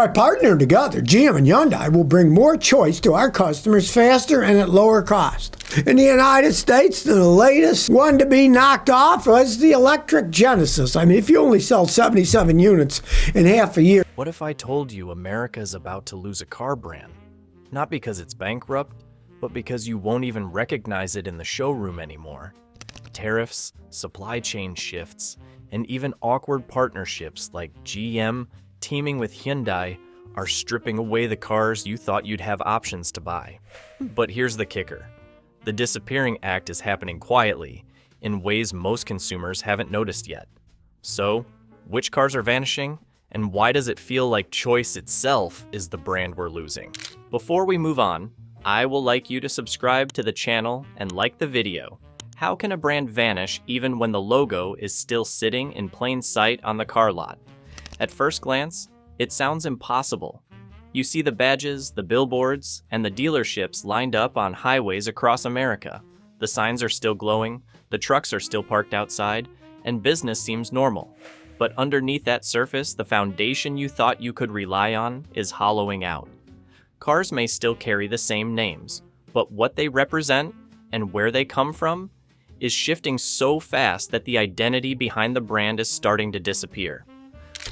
By partnering together, GM and Hyundai will bring more choice to our customers faster and at lower cost. In the United States, the latest one to be knocked off was the electric Genesis. I mean, if you only sell 77 units in half a year. What if I told you America is about to lose a car brand? Not because it's bankrupt, but because you won't even recognize it in the showroom anymore. Tariffs, supply chain shifts, and even awkward partnerships like GM teaming with Hyundai are stripping away the cars you thought you'd have options to buy. But here's the kicker. The disappearing act is happening quietly, in ways most consumers haven't noticed yet. So, which cars are vanishing, and why does it feel like choice itself is the brand we're losing? Before we move on, I will like you to subscribe to the channel and like the video. How can a brand vanish even when the logo is still sitting in plain sight on the car lot? At first glance, it sounds impossible. You see the badges, the billboards, and the dealerships lined up on highways across America. The signs are still glowing, the trucks are still parked outside, and business seems normal. But underneath that surface, the foundation you thought you could rely on is hollowing out. Cars may still carry the same names, but what they represent and where they come from is shifting so fast that the identity behind the brand is starting to disappear.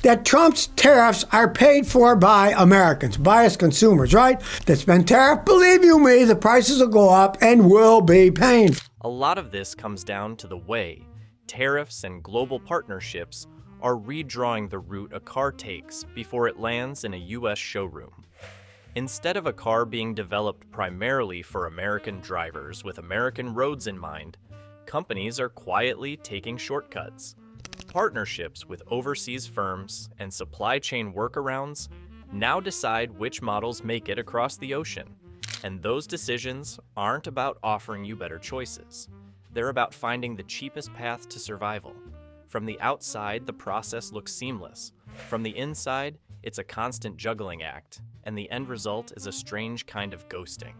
That Trump's tariffs are paid for by Americans, by us consumers, right? That's been tariff. Believe you me, the prices will go up and will be painful. A lot of this comes down to the way tariffs and global partnerships are redrawing the route a car takes before it lands in a U.S. showroom. Instead of a car being developed primarily for American drivers with American roads in mind, companies are quietly taking shortcuts. Partnerships with overseas firms and supply chain workarounds now decide which models make it across the ocean. And those decisions aren't about offering you better choices. They're about finding the cheapest path to survival. From the outside, the process looks seamless. From the inside, it's a constant juggling act, and the end result is a strange kind of ghosting.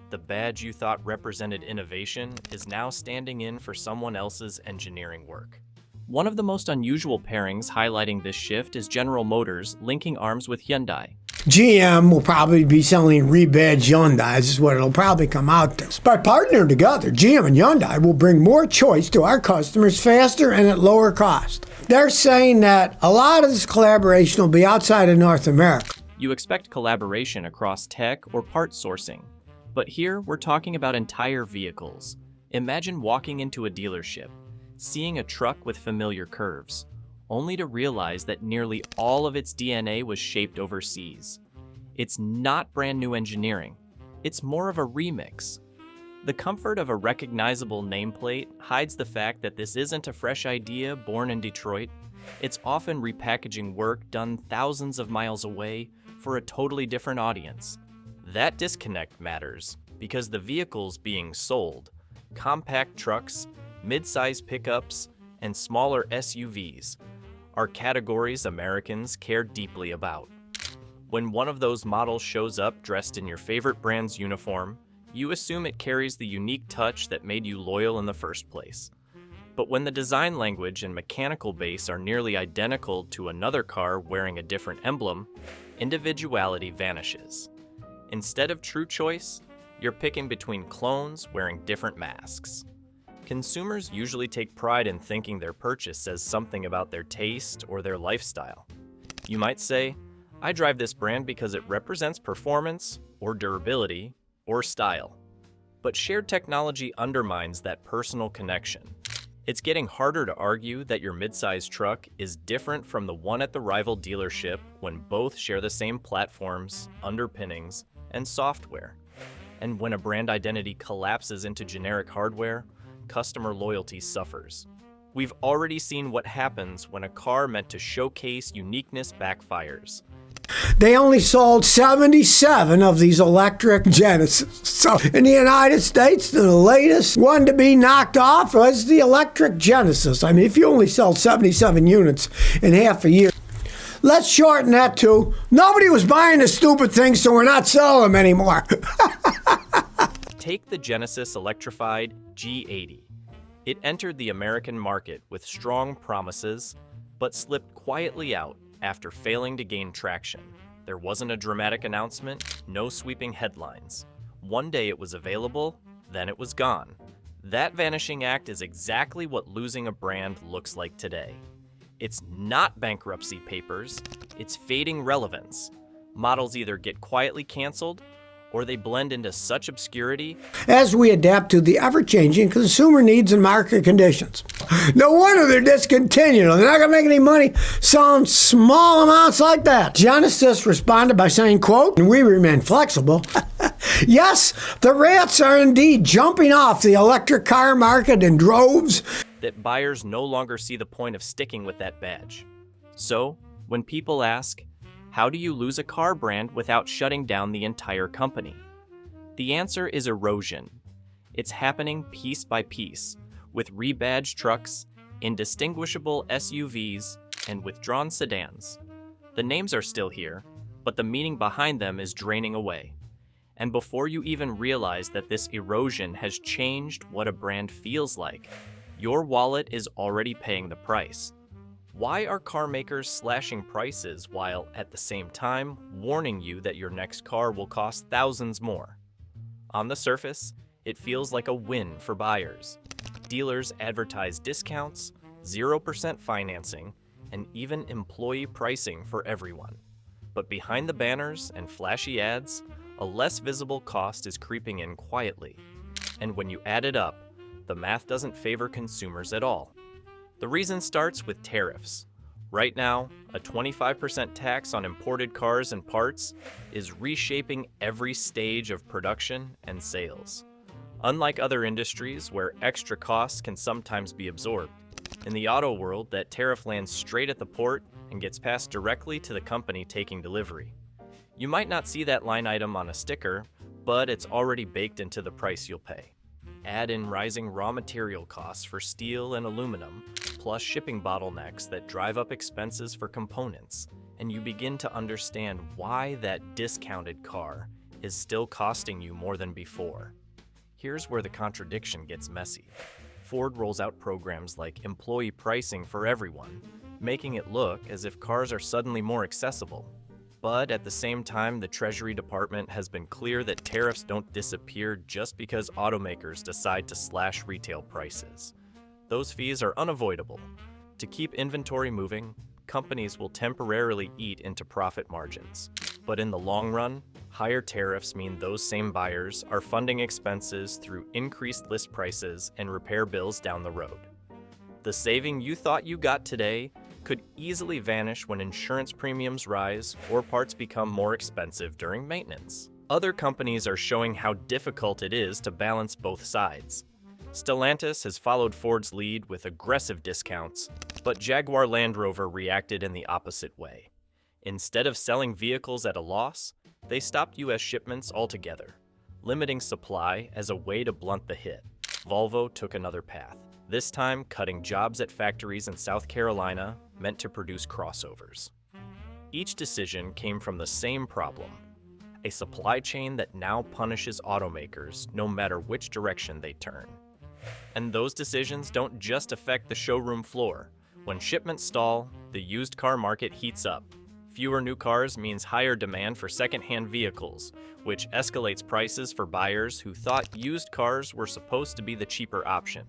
The badge you thought represented innovation is now standing in for someone else's engineering work. One of the most unusual pairings highlighting this shift is General Motors linking arms with Hyundai. GM will probably be selling rebadged Hyundais, is what it'll probably come out to. By partnering together, GM and Hyundai will bring more choice to our customers faster and at lower cost. They're saying that a lot of this collaboration will be outside of North America. You expect collaboration across tech or part sourcing, but here we're talking about entire vehicles. Imagine walking into a dealership, seeing a truck with familiar curves, only to realize that nearly all of its DNA was shaped overseas. It's not brand new engineering, it's more of a remix. The comfort of a recognizable nameplate hides the fact that this isn't a fresh idea born in Detroit. It's often repackaging work done thousands of miles away for a totally different audience. That disconnect matters because the vehicles being sold, compact trucks, mid-size pickups, and smaller SUVs, are categories Americans care deeply about. When one of those models shows up dressed in your favorite brand's uniform, you assume it carries the unique touch that made you loyal in the first place. But when the design language and mechanical base are nearly identical to another car wearing a different emblem, individuality vanishes. Instead of true choice, you're picking between clones wearing different masks. Consumers usually take pride in thinking their purchase says something about their taste or their lifestyle. You might say, I drive this brand because it represents performance or durability or style. But shared technology undermines that personal connection. It's getting harder to argue that your midsize truck is different from the one at the rival dealership when both share the same platforms, underpinnings, and software. And when a brand identity collapses into generic hardware, customer loyalty suffers. We've already seen what happens when a car meant to showcase uniqueness backfires. They only sold 77 of these electric Genesis. So in the United States, the latest one to be knocked off was the electric Genesis. I mean, if you only sell 77 units in half a year, let's shorten that to nobody was buying the stupid thing, so we're not selling them anymore. Take the Genesis Electrified G80. It entered the American market with strong promises, but slipped quietly out after failing to gain traction. There wasn't a dramatic announcement, no sweeping headlines. One day it was available, then it was gone. That vanishing act is exactly what losing a brand looks like today. It's not bankruptcy papers, it's fading relevance. Models either get quietly canceled, or they blend into such obscurity as we adapt to the ever-changing consumer needs and market conditions. No wonder they're discontinued. They're not going to make any money selling small amounts like that. Genesis responded by saying, quote, "We remain flexible." Yes, the rats are indeed jumping off the electric car market in droves. That buyers no longer see the point of sticking with that badge. So, when people ask, how do you lose a car brand without shutting down the entire company? The answer is erosion. It's happening piece by piece, with rebadged trucks, indistinguishable SUVs, and withdrawn sedans. The names are still here, but the meaning behind them is draining away. And before you even realize that this erosion has changed what a brand feels like, your wallet is already paying the price. Why are car makers slashing prices while, at the same time, warning you that your next car will cost thousands more? On the surface, it feels like a win for buyers. Dealers advertise discounts, 0% financing, and even employee pricing for everyone. But behind the banners and flashy ads, a less visible cost is creeping in quietly. And when you add it up, the math doesn't favor consumers at all. The reason starts with tariffs. Right now, a 25% tax on imported cars and parts is reshaping every stage of production and sales. Unlike other industries where extra costs can sometimes be absorbed, in the auto world, that tariff lands straight at the port and gets passed directly to the company taking delivery. You might not see that line item on a sticker, but it's already baked into the price you'll pay. Add in rising raw material costs for steel and aluminum, plus shipping bottlenecks that drive up expenses for components, and you begin to understand why that discounted car is still costing you more than before. Here's where the contradiction gets messy. Ford rolls out programs like employee pricing for everyone, making it look as if cars are suddenly more accessible. But at the same time, the Treasury Department has been clear that tariffs don't disappear just because automakers decide to slash retail prices. Those fees are unavoidable. To keep inventory moving, companies will temporarily eat into profit margins. But in the long run, higher tariffs mean those same buyers are funding expenses through increased list prices and repair bills down the road. The saving you thought you got today could easily vanish when insurance premiums rise or parts become more expensive during maintenance. Other companies are showing how difficult it is to balance both sides. Stellantis has followed Ford's lead with aggressive discounts, but Jaguar Land Rover reacted in the opposite way. Instead of selling vehicles at a loss, they stopped U.S. shipments altogether, limiting supply as a way to blunt the hit. Volvo took another path, this time cutting jobs at factories in South Carolina meant to produce crossovers. Each decision came from the same problem, a supply chain that now punishes automakers no matter which direction they turn. And those decisions don't just affect the showroom floor. When shipments stall, the used car market heats up. Fewer new cars means higher demand for second-hand vehicles, which escalates prices for buyers who thought used cars were supposed to be the cheaper option.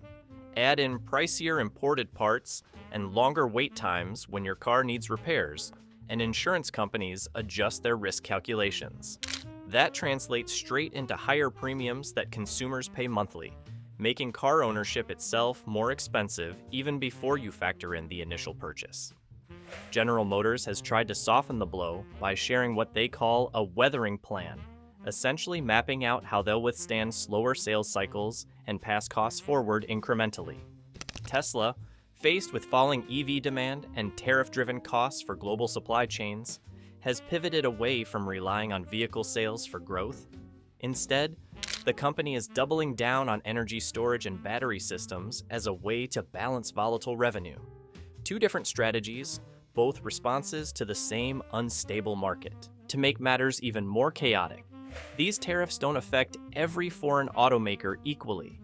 Add in pricier imported parts and longer wait times when your car needs repairs, and insurance companies adjust their risk calculations. That translates straight into higher premiums that consumers pay monthly, making car ownership itself more expensive even before you factor in the initial purchase. General Motors has tried to soften the blow by sharing what they call a weathering plan, essentially mapping out how they'll withstand slower sales cycles and pass costs forward incrementally. Tesla, faced with falling EV demand and tariff-driven costs for global supply chains, has pivoted away from relying on vehicle sales for growth. Instead, the company is doubling down on energy storage and battery systems as a way to balance volatile revenue. Two different strategies, both responses to the same unstable market. To make matters even more chaotic, these tariffs don't affect every foreign automaker equally.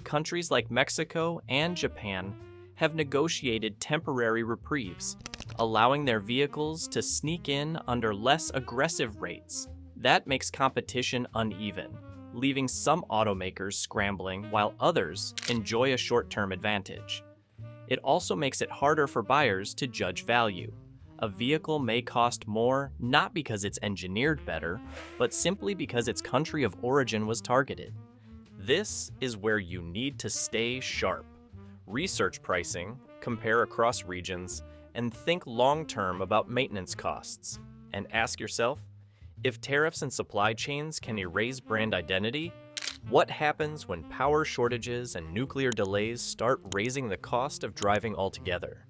Countries like Mexico and Japan have negotiated temporary reprieves, allowing their vehicles to sneak in under less aggressive rates. That makes competition uneven, leaving some automakers scrambling while others enjoy a short-term advantage. It also makes it harder for buyers to judge value. A vehicle may cost more not because it's engineered better, but simply because its country of origin was targeted. This is where you need to stay sharp. Research pricing, compare across regions, and think long-term about maintenance costs. And ask yourself, if tariffs and supply chains can erase brand identity, what happens when power shortages and nuclear delays start raising the cost of driving altogether?